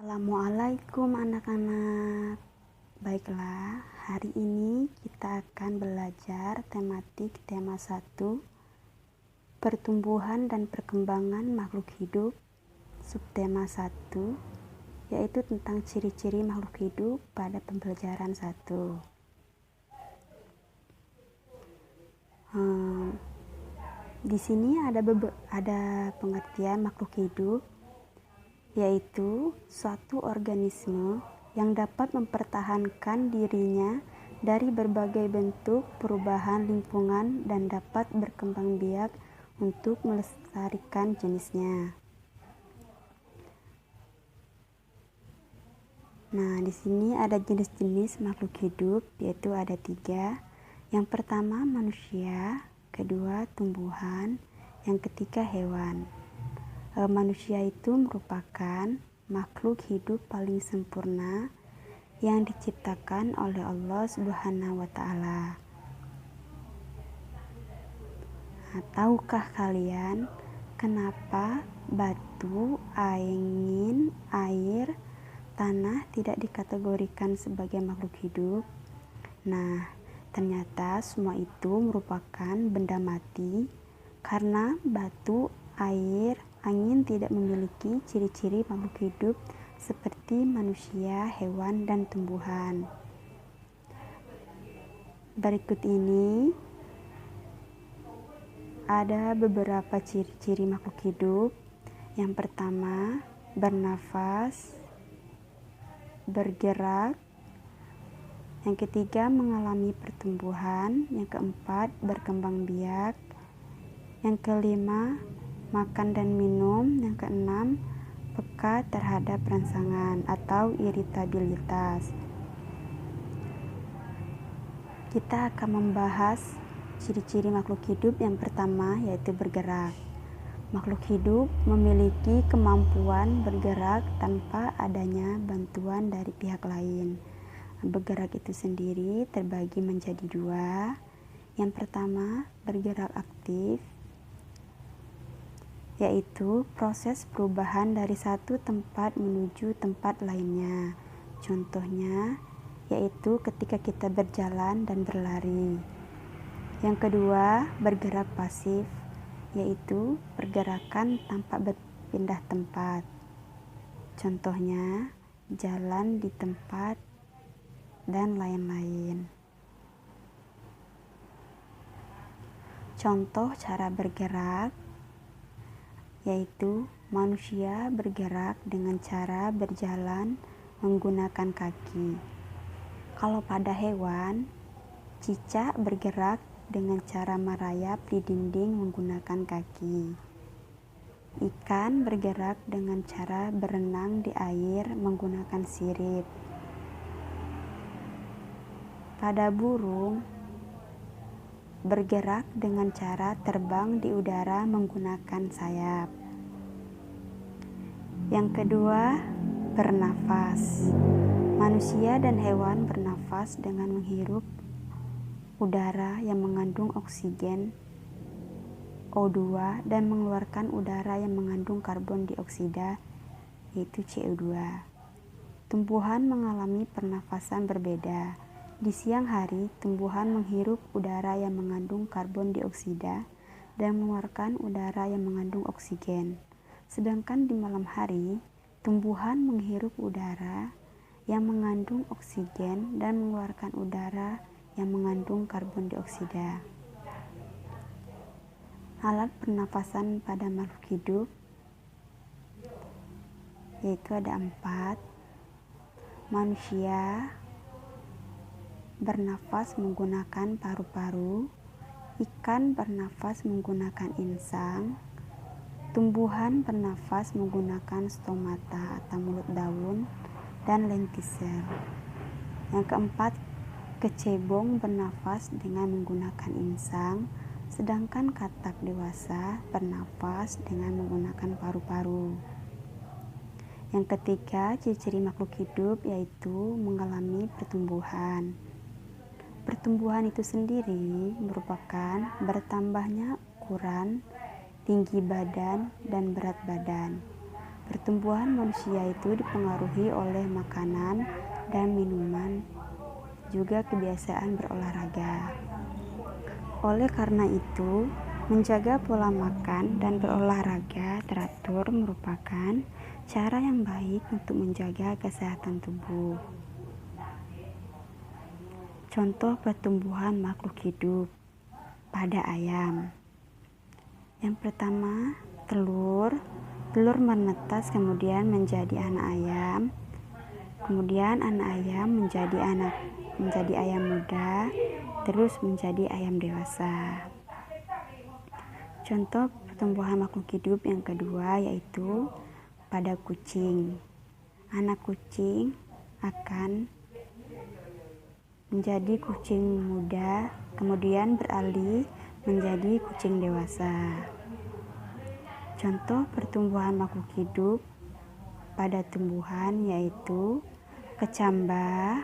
Assalamualaikum anak-anak. Baiklah, hari ini kita akan belajar tema 1, pertumbuhan dan perkembangan makhluk hidup. Subtema 1, yaitu tentang ciri-ciri makhluk hidup pada pembelajaran 1. Di sini ada pengertian makhluk hidup, yaitu suatu organisme yang dapat mempertahankan dirinya dari berbagai bentuk perubahan lingkungan dan dapat berkembang biak untuk melestarikan jenisnya. Nah, di sini ada jenis-jenis makhluk hidup, yaitu ada 3. Yang pertama manusia, kedua tumbuhan, yang ketiga hewan. Manusia itu merupakan makhluk hidup paling sempurna yang diciptakan oleh Allah Subhanahu wa Ta'ala. Nah, tahukah kalian kenapa batu, angin, air, tanah tidak dikategorikan sebagai makhluk hidup? Nah, ternyata semua itu merupakan benda mati karena batu, air, angin tidak memiliki ciri-ciri makhluk hidup seperti manusia, hewan, dan tumbuhan. Berikut ini ada beberapa ciri-ciri makhluk hidup. Yang pertama, bernafas, bergerak. Yang ketiga, mengalami pertumbuhan. Yang keempat, berkembang biak. Yang kelima, makan dan minum. Yang keenam, peka terhadap rangsangan atau iritabilitas. Kita akan membahas ciri-ciri makhluk hidup. Yang pertama yaitu bergerak. Makhluk hidup memiliki kemampuan bergerak tanpa adanya bantuan dari pihak lain. Bergerak itu sendiri terbagi menjadi 2. Yang pertama, bergerak aktif, yaitu proses perubahan dari satu tempat menuju tempat lainnya. Contohnya yaitu ketika kita berjalan dan berlari. Yang kedua, bergerak pasif, yaitu pergerakan tanpa berpindah tempat. Contohnya jalan di tempat dan lain-lain. Contoh cara bergerak yaitu manusia bergerak dengan cara berjalan menggunakan kaki. Kalau pada hewan, cicak bergerak dengan cara merayap di dinding menggunakan kaki. Ikan bergerak dengan cara berenang di air menggunakan sirip. Pada burung, bergerak dengan cara terbang di udara menggunakan sayap. Yang kedua, bernafas. Manusia dan hewan bernafas dengan menghirup udara yang mengandung oksigen O2 dan mengeluarkan udara yang mengandung karbon dioksida yaitu CO2. Tumbuhan mengalami pernafasan berbeda. Di siang hari, tumbuhan menghirup udara yang mengandung karbon dioksida dan mengeluarkan udara yang mengandung oksigen. Sedangkan di malam hari, tumbuhan menghirup udara yang mengandung oksigen dan mengeluarkan udara yang mengandung karbon dioksida. Alat pernafasan pada makhluk hidup yaitu ada 4. Manusia bernafas menggunakan paru-paru, ikan bernafas menggunakan insang, tumbuhan bernafas menggunakan stomata atau mulut daun, dan lentisel. Yang keempat, kecebong bernafas dengan menggunakan insang, sedangkan katak dewasa bernafas dengan menggunakan paru-paru. Yang ketiga, ciri-ciri makhluk hidup yaitu mengalami pertumbuhan. Pertumbuhan itu sendiri merupakan bertambahnya ukuran, tinggi badan, dan berat badan. Pertumbuhan manusia itu dipengaruhi oleh makanan dan minuman, juga kebiasaan berolahraga. Oleh karena itu, menjaga pola makan dan berolahraga teratur merupakan cara yang baik untuk menjaga kesehatan tubuh. Contoh pertumbuhan makhluk hidup pada ayam. Yang pertama, telur. Telur menetas kemudian menjadi anak ayam. Kemudian anak ayam menjadi ayam muda, terus menjadi ayam dewasa. Contoh pertumbuhan makhluk hidup yang kedua yaitu pada kucing. Anak kucing akan menjadi kucing muda, kemudian beralih menjadi kucing dewasa. Contoh pertumbuhan makhluk hidup pada tumbuhan yaitu kecamba.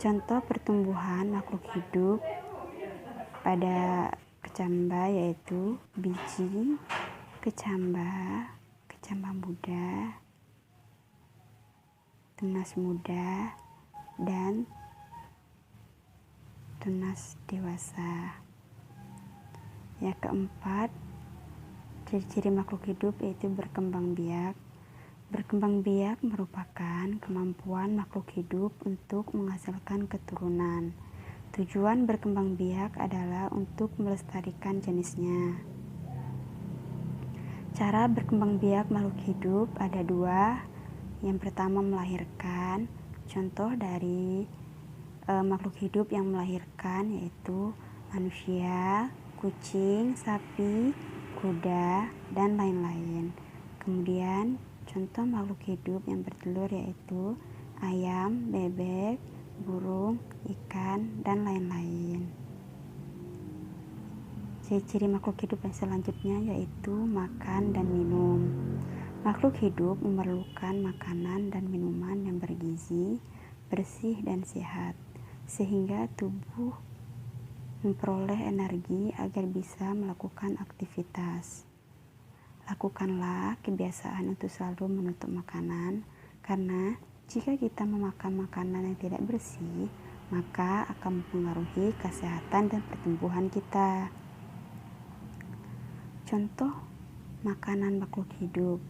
Contoh pertumbuhan makhluk hidup pada kecamba yaitu biji kecamba, kecamba muda, tunas muda, dan tunas dewasa. Yang keempat, ciri-ciri makhluk hidup yaitu berkembang biak. Berkembang biak merupakan kemampuan makhluk hidup untuk menghasilkan keturunan. Tujuan berkembang biak adalah untuk melestarikan jenisnya. Cara berkembang biak makhluk hidup ada dua. Yang pertama melahirkan. Contoh dari makhluk hidup yang melahirkan yaitu manusia, kucing, sapi, kuda, dan lain-lain. Kemudian contoh makhluk hidup yang bertelur yaitu ayam, bebek, burung, ikan, dan lain-lain. Ciri-ciri makhluk hidup yang selanjutnya yaitu makan dan minum. Makhluk hidup memerlukan makanan dan minuman yang bergizi, bersih, dan sehat, sehingga tubuh memperoleh energi agar bisa melakukan aktivitas. Lakukanlah kebiasaan untuk selalu menutup makanan, karena jika kita memakan makanan yang tidak bersih, maka akan mempengaruhi kesehatan dan pertumbuhan kita. Contoh makanan makhluk hidup.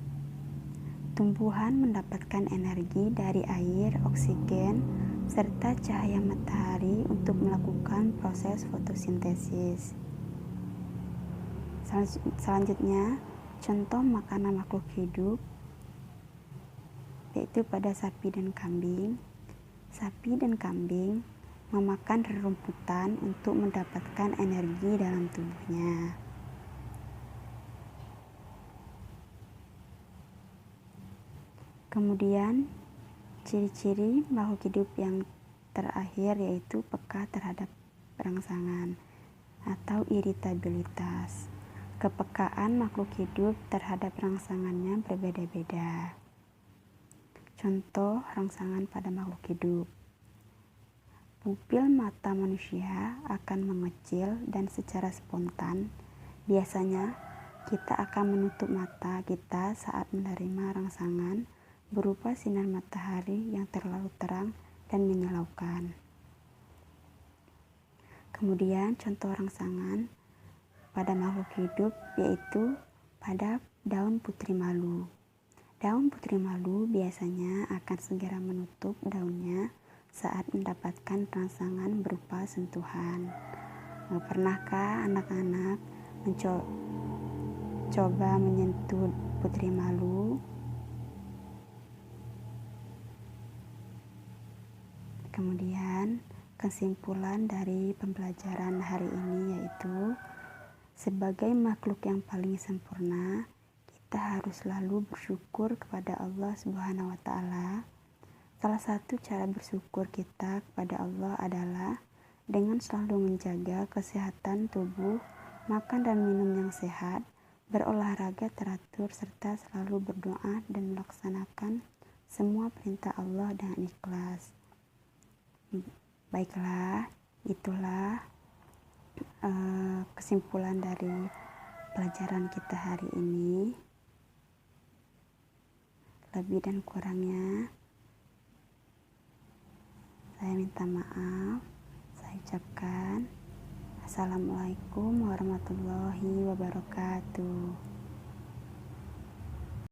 Tumbuhan mendapatkan energi dari air, oksigen, serta cahaya matahari untuk melakukan proses fotosintesis. Selanjutnya, contoh makanan makhluk hidup yaitu pada sapi dan kambing. Sapi dan kambing memakan rerumputan untuk mendapatkan energi dalam tubuhnya. Kemudian, ciri-ciri makhluk hidup yang terakhir yaitu peka terhadap rangsangan atau iritabilitas. Kepekaan makhluk hidup terhadap rangsangannya berbeda-beda. Contoh rangsangan pada makhluk hidup. Pupil mata manusia akan mengecil dan secara spontan. Biasanya kita akan menutup mata kita saat menerima rangsangan berupa sinar matahari yang terlalu terang dan menyilaukan. Kemudian contoh rangsangan pada makhluk hidup yaitu pada daun putri malu. Daun putri malu biasanya akan segera menutup daunnya saat mendapatkan rangsangan berupa sentuhan. Pernahkah anak-anak mencoba menyentuh putri malu? Kemudian kesimpulan dari pembelajaran hari ini yaitu sebagai makhluk yang paling sempurna, kita harus selalu bersyukur kepada Allah Subhanahu wa Ta'ala. Salah satu cara bersyukur kita kepada Allah adalah dengan selalu menjaga kesehatan tubuh, makan dan minum yang sehat, berolahraga teratur, serta selalu berdoa dan melaksanakan semua perintah Allah dengan ikhlas. Baiklah, itulah kesimpulan dari pelajaran kita hari ini. Lebih dan kurangnya saya minta maaf. Saya ucapkan Assalamualaikum warahmatullahi wabarakatuh.